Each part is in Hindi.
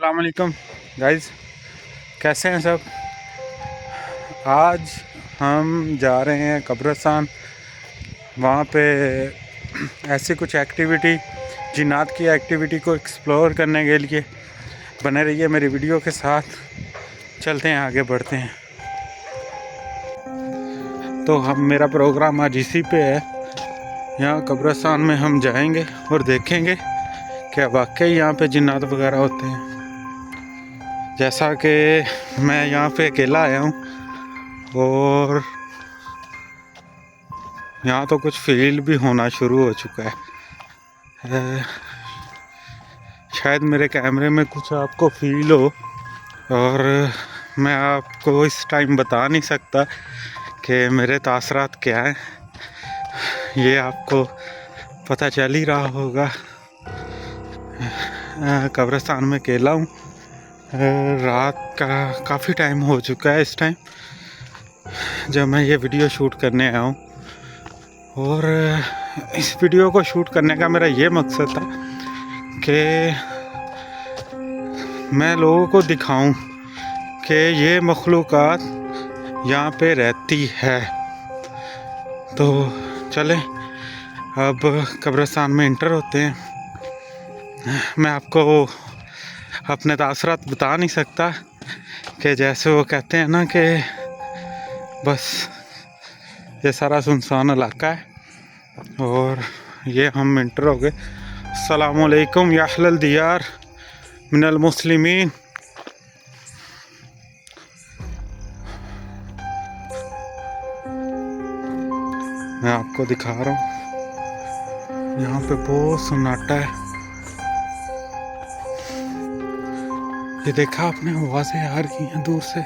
अस्सलाम वालेकुम गाइस, कैसे हैं सब। आज हम जा रहे हैं कब्रिस्तान। वहाँ पे ऐसी कुछ एक्टिविटी, जिन्नात की एक्टिविटी को एक्सप्लोर करने के लिए। बने रहिए मेरी वीडियो के साथ, चलते हैं आगे बढ़ते हैं। तो हम मेरा प्रोग्राम आज इसी पे है। यहाँ कब्रिस्तान में हम जाएंगे और देखेंगे क्या वाकई यहाँ पे जिन्नात वगैरह होते हैं। जैसा कि मैं यहाँ पे अकेला आया हूँ और यहाँ तो कुछ फील भी होना शुरू हो चुका है। शायद मेरे कैमरे में कुछ आपको फील हो, और मैं आपको इस टाइम बता नहीं सकता कि मेरे तासरात क्या हैं। ये आपको पता चल ही रहा होगा। कब्रिस्तान में अकेला हूँ। रात का काफ़ी टाइम हो चुका है इस टाइम जब मैं ये वीडियो शूट करने आया हूँ। और इस वीडियो को शूट करने का मेरा ये मकसद था कि मैं लोगों को दिखाऊं कि ये मखलूक़ात यहाँ पे रहती है। तो चलें अब कब्रिस्तान में इंटर होते हैं। मैं आपको अपने तासरात बता नहीं सकता कि जैसे वो कहते हैं ना कि बस ये सारा सुनसान इलाका है और ये हम इंटर हो गए। अस्सलामु अलैकुम या अहलल दियार मिनल मुस्लिमीन। मैं आपको दिखा रहा हूँ, यहाँ पे बहुत सन्नाटा है। ये देखा आपने, आवाज़ें आ रही हैं दूर से।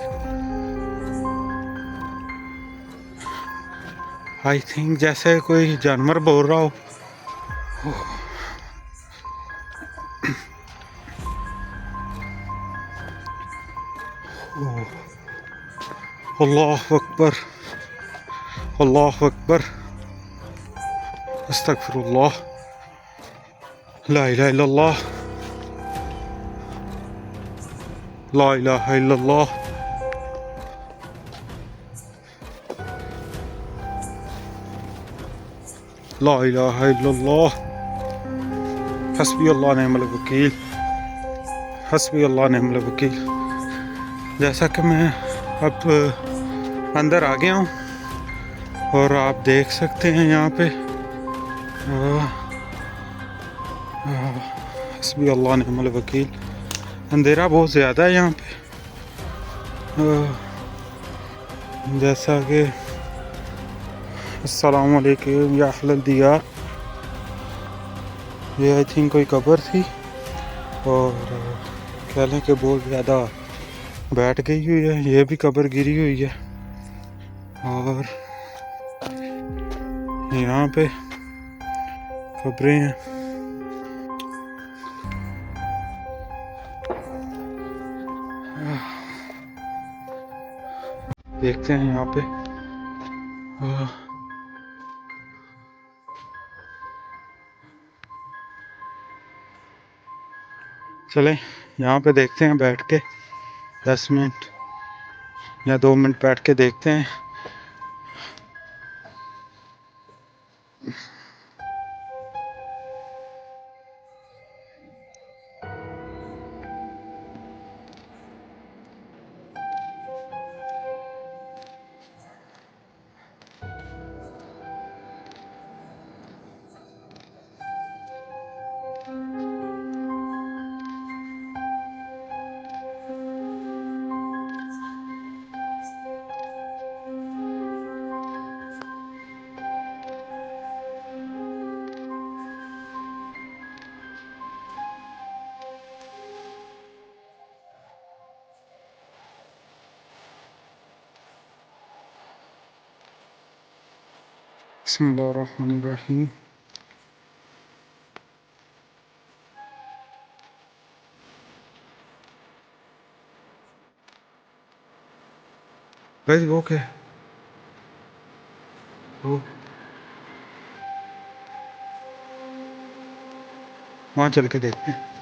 आई थिंक जैसे कोई जानवर बोल रहा हो। अल्लाह अकबर, अल्लाह अकबर, अस्तगफिरुल्लाह, ला इलाहा इल्लल्लाह, ला इलाहा इल्लल्लाह। ला इलाहा इल्लल्लाह, हस्बी अल्लाह निअमल वकील, हस्बी अल्लाह निअमल वकील। जैसा कि मैं अब अंदर आ गया हूँ और आप देख सकते हैं यहाँ पे हस्बी अल्लाह निअमल वकील। अंधेरा बहुत ज़्यादा है यहाँ पे, जैसा कि अस्सलाम वालेकुम या अहलल दियार। ये आई थिंक कोई कब्र थी और कह लें कि बहुत ज़्यादा बैठ गई हुई है। ये भी कब्र गिरी हुई है और यहाँ पे कब्रें हैं। देखते हैं यहाँ पे चलें यहाँ पे देखते हैं बैठ के 10 मिनट या 2 मिनट बैठ के देखते हैं। बिस्मिल्लाहिर्रहमानिर्रहीम। गाइस वो क्या है? वो वहाँ चल के देखते हैं।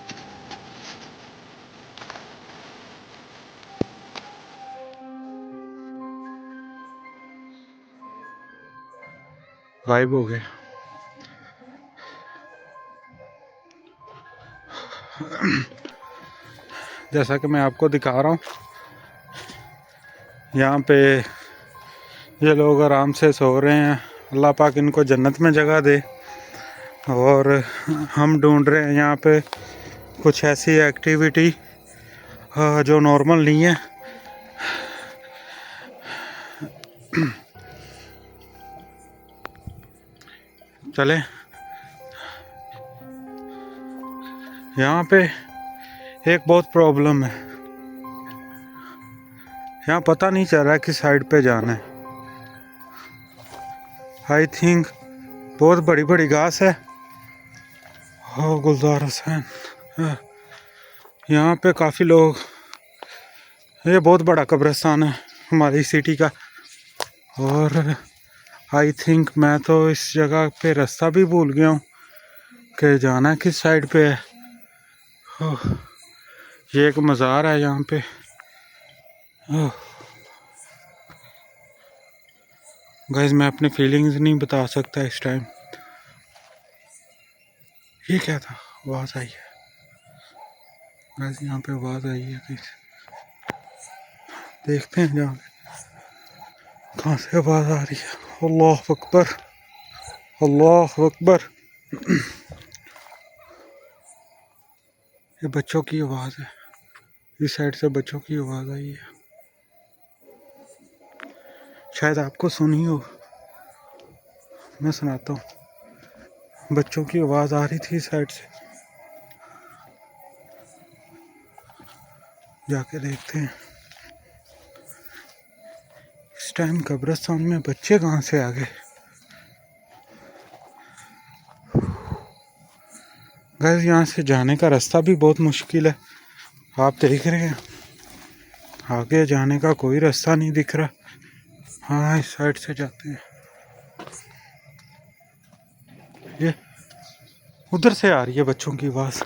गायब हो गए। जैसा कि मैं आपको दिखा रहा हूँ, यहाँ पे ये लोग आराम से सो रहे हैं। अल्लाह पाक इनको जन्नत में जगह दे। और हम ढूंढ रहे हैं यहाँ पे कुछ ऐसी एक्टिविटी जो नॉर्मल नहीं है। चले, यहाँ पे एक बहुत प्रॉब्लम है। यहाँ पता नहीं चल रहा किस साइड पे जाना है। आई थिंक बहुत बड़ी बड़ी घास है। हो गुलजार हुसैन, यहाँ पे काफ़ी लोग, ये बहुत बड़ा कब्रिस्तान है हमारी सिटी का। और आई थिंक मैं तो इस जगह पे रास्ता भी भूल गया हूँ कि जाना किस साइड पे है। ये एक मज़ार है यहाँ पे। गाइस मैं अपनी फीलिंग्स नहीं बता सकता इस टाइम। ये क्या था? आवाज़ आई है गाइस, यहाँ पे आवाज़ आई है किस, देखते हैं जाके कहाँ से आवाज़ आ रही है। अल्लाह अकबर, अल्लाह अकबर। ये बच्चों की आवाज़ है, इस साइड से बच्चों की आवाज़ आई है। शायद आपको सुनी हो, मैं सुनाता हूँ। बच्चों की आवाज़ आ रही थी इस साइड से, जाके देखते हैं। इस टाइम कब्रिस्तान में बच्चे कहाँ से आ गए? गाइस यहाँ से जाने का रास्ता भी बहुत मुश्किल है, आप देख रहे हैं। आगे जाने का कोई रास्ता नहीं दिख रहा। हाँ इस साइड से जाते हैं। ये उधर से आ रही है बच्चों की आवाज़।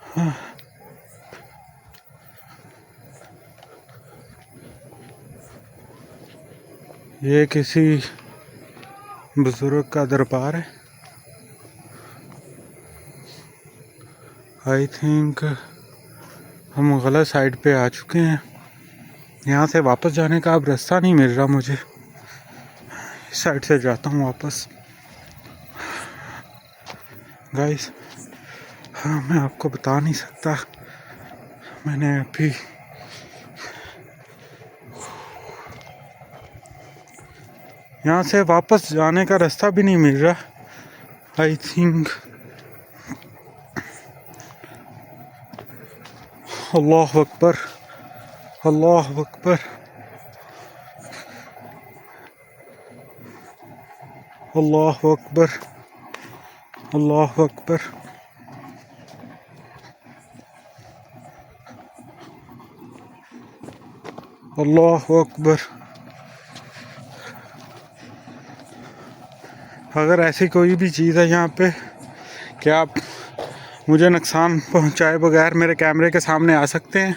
हाँ। ये किसी बुजुर्ग का दरबार है। आई थिंक हम गलत साइड पे आ चुके हैं। यहाँ से वापस जाने का अब रास्ता नहीं मिल रहा मुझे। इस साइड से जाता हूँ वापस। गाइस हाँ मैं आपको बता नहीं सकता, मैंने अभी यहाँ से वापस जाने का रास्ता भी नहीं मिल रहा। आई थिंक अल्लाह अकबर, अल्लाह अकबर, अल्लाह अकबर, अल्लाह अकबर, अल्लाह अकबर। अगर ऐसी कोई भी चीज़ है यहाँ पे, क्या आप मुझे नुकसान पहुँचाए बगैर मेरे कैमरे के सामने आ सकते हैं?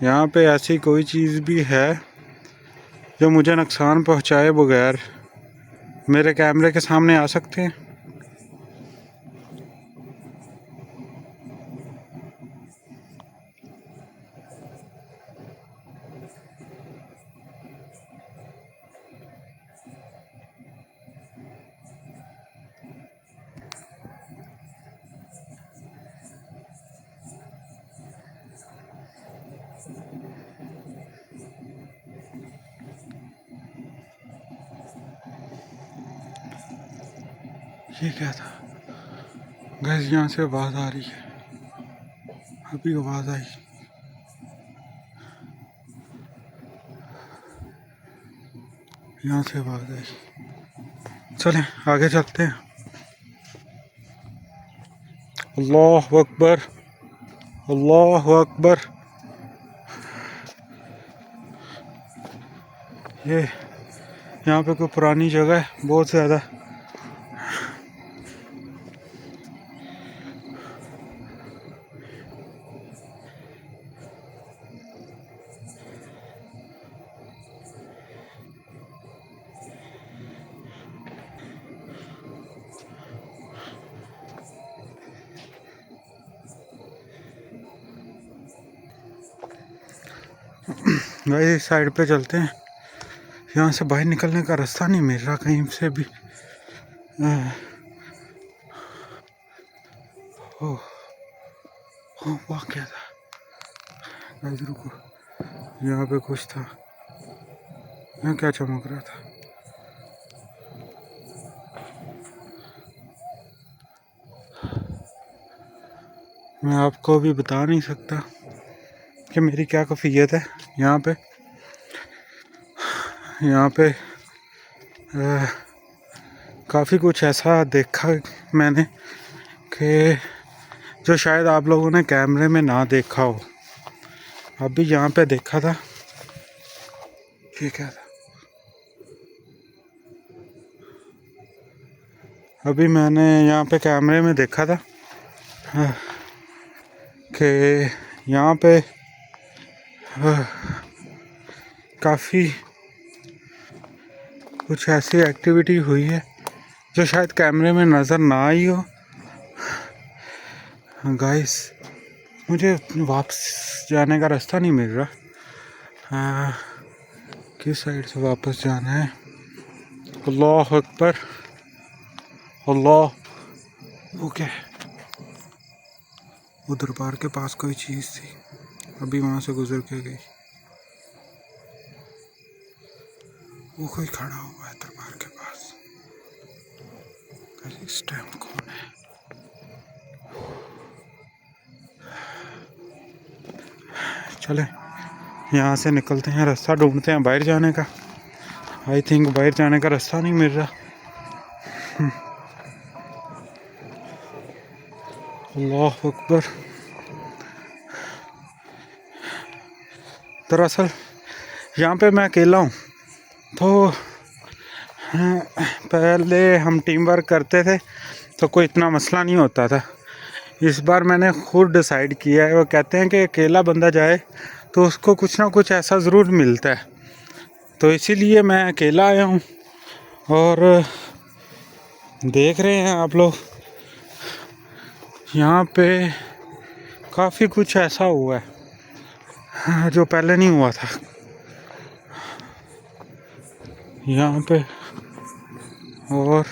यहाँ पे ऐसी कोई चीज़ भी है जो मुझे नुकसान पहुँचाए बगैर मेरे कैमरे के सामने आ सकते हैं? ये क्या था? गैस यहाँ से आवाज़ आ रही है, अभी आवाज़ आई। यहाँ से आवाज़ आई। चलें आगे चलते हैं। अल्लाह अकबर, अल्लाह अकबर। यहाँ पे कोई पुरानी जगह है बहुत ज़्यादा। भाई इस साइड पे चलते हैं, यहाँ से बाहर निकलने का रास्ता नहीं मिल रहा कहीं से भी। ओह वहाँ क्या था गाइस, रुको, यहाँ पे कुछ था, यहाँ क्या चमक रहा था। मैं आपको भी बता नहीं सकता कि मेरी क्या कैफियत है यहाँ पे। यहाँ पे काफ़ी कुछ ऐसा देखा मैंने कि जो शायद आप लोगों ने कैमरे में ना देखा हो। अभी यहाँ पे देखा था, ये क्या था, अभी मैंने यहाँ पे कैमरे में देखा था कि यहाँ पे काफ़ी कुछ ऐसी एक्टिविटी हुई है जो शायद कैमरे में नज़र ना आई हो। गाइस मुझे वापस जाने का रास्ता नहीं मिल रहा, किस साइड से वापस जाना है। अल्लाह अकबर, अल्लाह। वो क्या है, वो दरबार के पास कोई चीज़ थी, अभी वहाँ से गुजर के गई। वो कोई खड़ा हुआ है दरबार के पास, इस टाइम कौन है। चले यहाँ से निकलते हैं, रास्ता ढूंढते हैं बाहर जाने का। आई थिंक बाहर जाने का रास्ता नहीं मिल रहा। अल्लाह अकबर। दरअसल यहाँ पे मैं अकेला हूँ, तो पहले हम टीम वर्क करते थे तो कोई इतना मसला नहीं होता था। इस बार मैंने खुद डिसाइड किया है, वो कहते हैं कि अकेला बंदा जाए तो उसको कुछ ना कुछ ऐसा ज़रूर मिलता है, तो इसीलिए मैं अकेला आया हूँ। और देख रहे हैं आप लोग, यहाँ पे काफ़ी कुछ ऐसा हुआ है जो पहले नहीं हुआ था यहाँ पे। और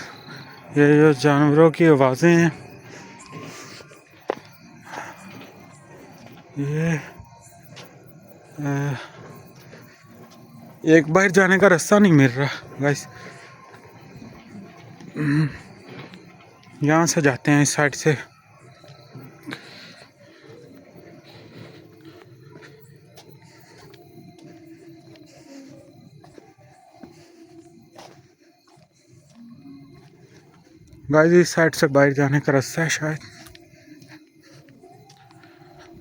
ये जो जानवरों की आवाज़ें हैं, ये एक बार जाने का रास्ता नहीं मिल रहा गाइस। यहाँ से जाते हैं, इस साइड से। गाइस इस साइड से बाहर जाने का रास्ता है शायद।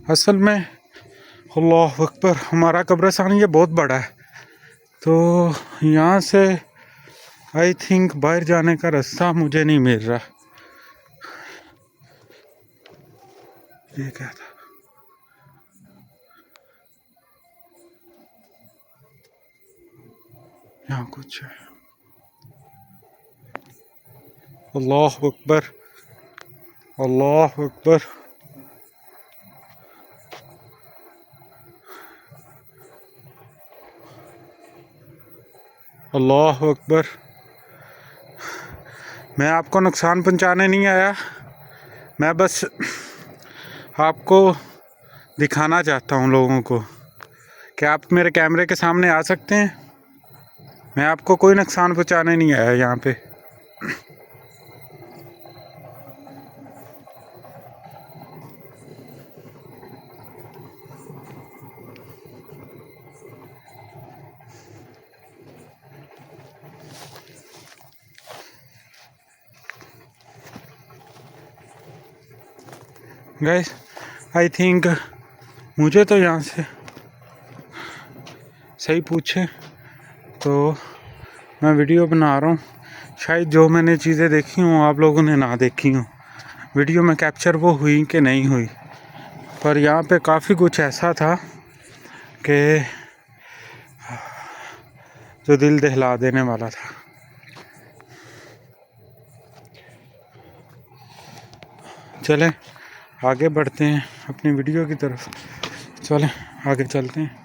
असल में अल्लाह अकबर, हमारा कब्रिस्तान ये बहुत बड़ा है, तो यहाँ से आई थिंक बाहर जाने का रास्ता मुझे नहीं मिल रहा। ये क्या था, यहाँ कुछ है। अल्लाह अकबर, अल्लाह अकबर। अल्लाह अकबर। मैं आपको नुकसान पहुंचाने नहीं आया, मैं बस आपको दिखाना चाहता हूं लोगों को कि आप मेरे कैमरे के सामने आ सकते हैं। मैं आपको कोई नुकसान पहुंचाने नहीं आया यहाँ पे। गाइस आई थिंक मुझे तो यहाँ से सही पूछे तो मैं वीडियो बना रहा हूँ, शायद जो मैंने चीज़ें देखी हूँ आप लोगों ने ना देखी हूँ, वीडियो में कैप्चर वो हुई कि नहीं हुई। पर यहाँ पे काफ़ी कुछ ऐसा था कि जो दिल दहला देने वाला था। चलें आगे बढ़ते हैं अपनी वीडियो की तरफ, चलें आगे चलते हैं।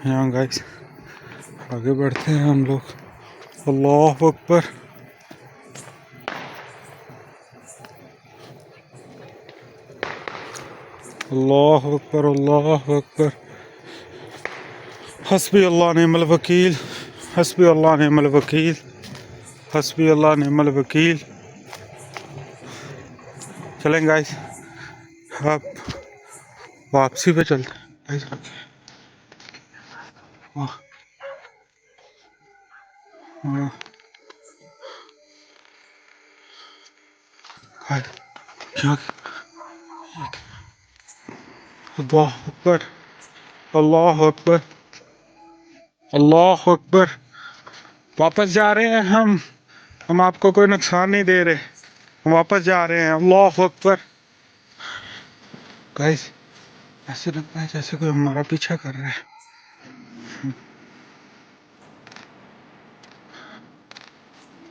यहाँ गाइस आगे बढ़ते हैं हम लोग। अल्लाह अकबर, अल्लाह अकबर, अल्लाह अकबर। हस्बी अल्लाह निअमल वकील, हस्बी अल्लाह निअमल वकील, हस्बी अल्लाह निअमल वकील। चलें गाइस अब वापसी पे चलते हैं। अल्लाह अकबर, अल्लाह अकबर, अल्लाह अकबर। वापस जा रहे हैं हम आपको कोई नुकसान नहीं दे रहे, हम वापस जा रहे हैं। अल्लाह अकबर। गाइस ऐसे लगता है जैसे कोई हमारा पीछा कर रहा है।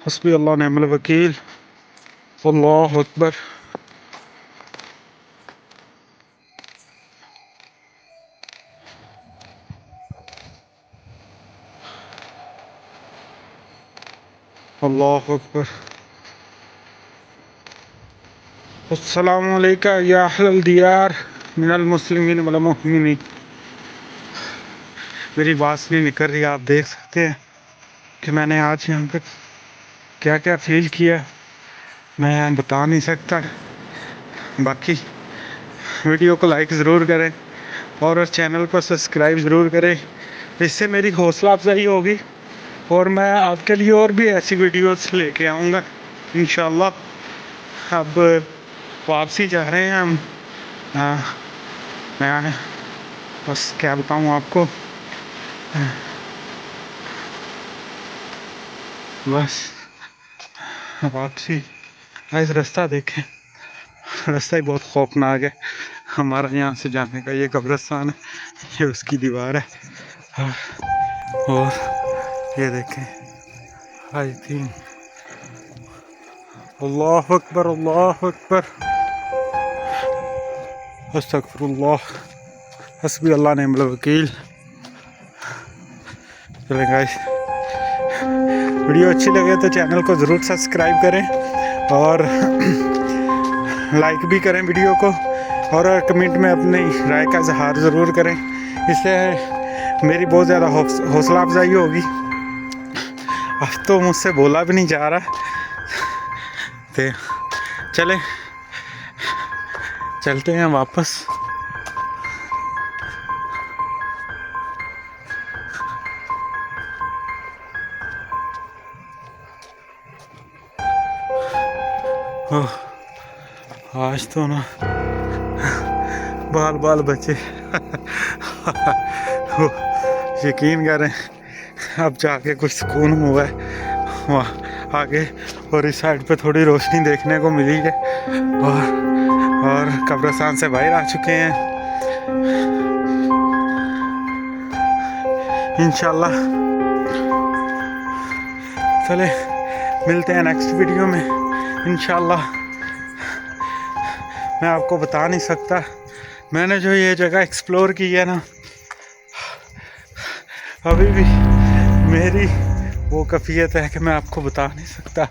हस्बी अल्लाह निअमल वकील, अल्लाह अकबर। अल्लाह अकबर। अस्सलामु अलैका या अहलल दियार मिनल मुस्लिमीन वल मुमिनीन। मेरी बात नहीं निकल रही, आप देख सकते हैं कि मैंने आज यहाँ पे क्या क्या फील किया, मैं बता नहीं सकता। बाकी वीडियो को लाइक ज़रूर करें और चैनल को सब्सक्राइब ज़रूर करें, इससे मेरी हौसला अफजाई होगी और मैं आपके लिए और भी ऐसी वीडियोस लेके आऊँगा इंशाल्लाह। अब वापसी जा रहे हैं हम। मैं बस क्या बताऊँ आपको, बस वापसी। इस रास्ता देखें, रास्ता ही बहुत खौफनाक है। हमारा यहाँ से जाने का ये कब्रिस्तान है, ये उसकी दीवार है और ये देखें आई थिंक। अल्लाह अकबर, अल्लाह अकबर, अस्तगफिरुल्लाह, हस्बी अल्लाह निअमल वकील। चलें गाइस, वीडियो अच्छी लगे तो चैनल को ज़रूर सब्सक्राइब करें और लाइक भी करें वीडियो को, और कमेंट में अपनी राय का इजहार ज़रूर करें, इससे मेरी बहुत ज़्यादा हौसला अफजाई होगी। अब तो मुझसे बोला भी नहीं जा रहा। तो चलें चलते हैं वापस। आज तो ना बाल बाल बचे। यकीन करें अब जाके कुछ सुकून हुआ है वहाँ आगे, और इस साइड पे थोड़ी रोशनी देखने को मिली है और कब्रिस्तान से बाहर आ चुके हैं इंशाल्लाह। चले मिलते हैं नेक्स्ट वीडियो में इंशाल्लाह। मैं आपको बता नहीं सकता, मैंने जो ये जगह एक्सप्लोर की है ना, अभी भी मेरी वो कैफियत है कि मैं आपको बता नहीं सकता।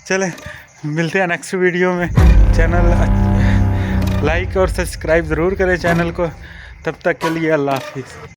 चलें मिलते हैं नेक्स्ट वीडियो में। चैनल लाइक और सब्सक्राइब ज़रूर करें चैनल को। तब तक के लिए अल्लाह हाफिज़।